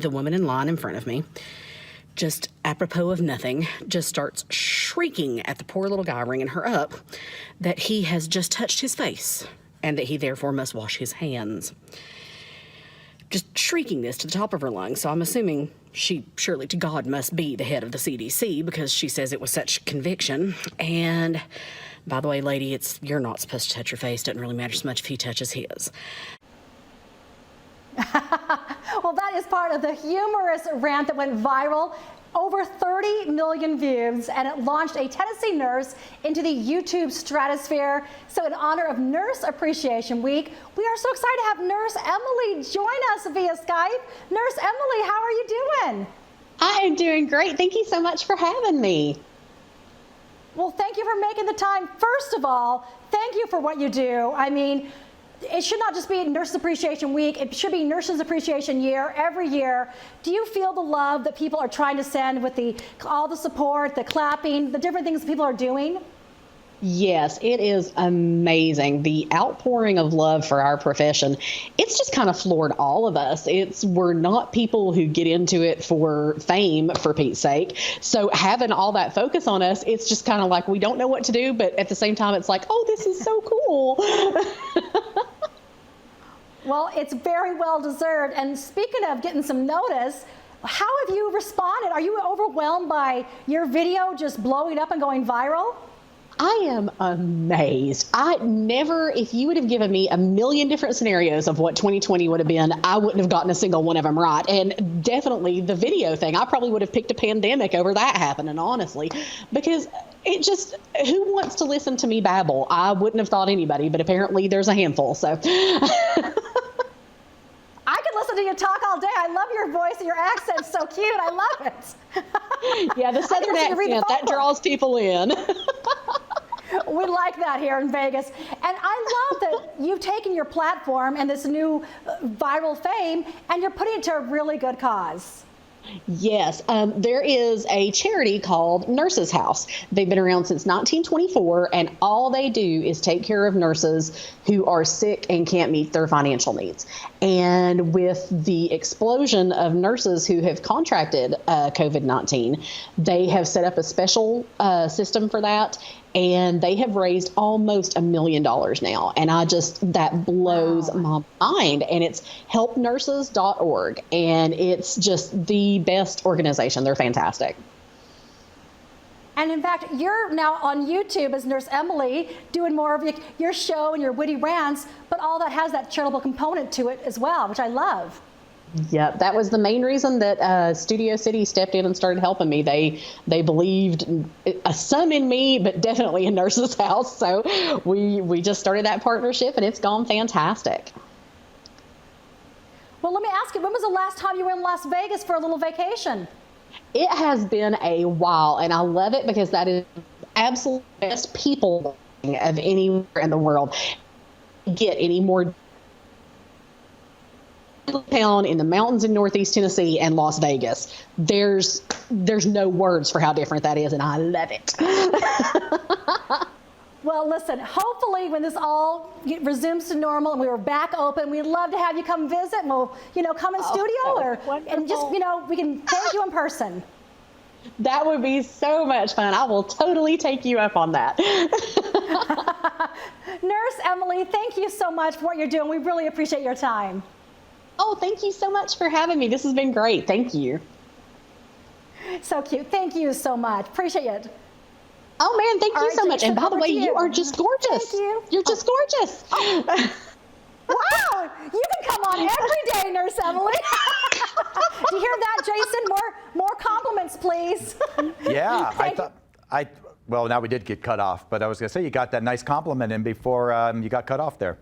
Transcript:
and the woman in line in front of me, just apropos of nothing, just starts shrieking at the poor little guy ringing her up that he has just touched his face and that he therefore must wash his hands. Just shrieking this to the top of her lungs, so I'm assuming she surely to God must be the head of the CDC because she says it with such conviction. And by the way, lady, you're not supposed to touch your face. Doesn't really matter so much if he touches his. Well, that is part of the humorous rant that went viral. Over 30 million views, and it launched a Tennessee nurse into the YouTube stratosphere. So in honor of Nurse Appreciation Week, we are so excited to have Nurse Emily join us via Skype. Nurse Emily, how are you doing? I am doing great. Thank you so much for having me. Well, thank you for making the time. First of all, thank you for what you do. I mean, it should not just be Nurses Appreciation Week, it should be Nurses Appreciation Year, every year. Do you feel the love that people are trying to send with all the support, the clapping, the different things people are doing? Yes, it is amazing. The outpouring of love for our profession, it's just kind of floored all of us. We're not people who get into it for fame, for Pete's sake. So having all that focus on us, it's just kind of like we don't know what to do, but at the same time, it's like, oh, this is so cool. Well, it's very well deserved. And speaking of getting some notice, how have you responded? Are you overwhelmed by your video just blowing up and going viral? I am amazed. If you would have given me a million different scenarios of what 2020 would have been, I wouldn't have gotten a single one of them right. And definitely the video thing, I probably would have picked a pandemic over that happening, honestly, because who wants to listen to me babble? I wouldn't have thought anybody, but apparently there's a handful. So I could listen to you talk all day. I love your voice and your accent's so cute. I love it. Yeah, the Southern accent, that draws people in. We like that here in Vegas. And I love that you've taken your platform and this new viral fame and you're putting it to a really good cause. Yes, there is a charity called Nurses House. They've been around since 1924, and all they do is take care of nurses who are sick and can't meet their financial needs. And with the explosion of nurses who have contracted COVID-19, they have set up a special system for that. And they have raised almost $1 million now. And that blows my mind. And it's helpnurses.org. And it's just the best organization. They're fantastic. And in fact, you're now on YouTube as Nurse Emily, doing more of your show and your witty rants, but all that has that charitable component to it as well, which I love. Yep, that was the main reason that Studio City stepped in and started helping me. They believed some in me, but definitely in Nurses House. So we just started that partnership, and it's gone fantastic. Well, let me ask you, when was the last time you were in Las Vegas for a little vacation? It has been a while, and I love it because that is absolutely the best people of anywhere in the world. Get any more town in the mountains in Northeast Tennessee and Las Vegas. There's no words for how different that is, and I love it. Well, listen, hopefully when this all resumes to normal and we were back open, we'd love to have you come visit and we'll, come in studio and just, we can thank you in person. That would be so much fun. I will totally take you up on that. Nurse Emily, thank you so much for what you're doing. We really appreciate your time. Oh, thank you so much for having me. This has been great. Thank you. So cute. Thank you so much. Appreciate it. Oh, man, thank you so much. And by the way, you are just gorgeous. Thank you. You're just gorgeous. Oh. Wow. You can come on every day, Nurse Emily. Do you hear that, Jason? More compliments, please. Yeah, well, now we did get cut off, but I was going to say you got that nice compliment in before you got cut off there.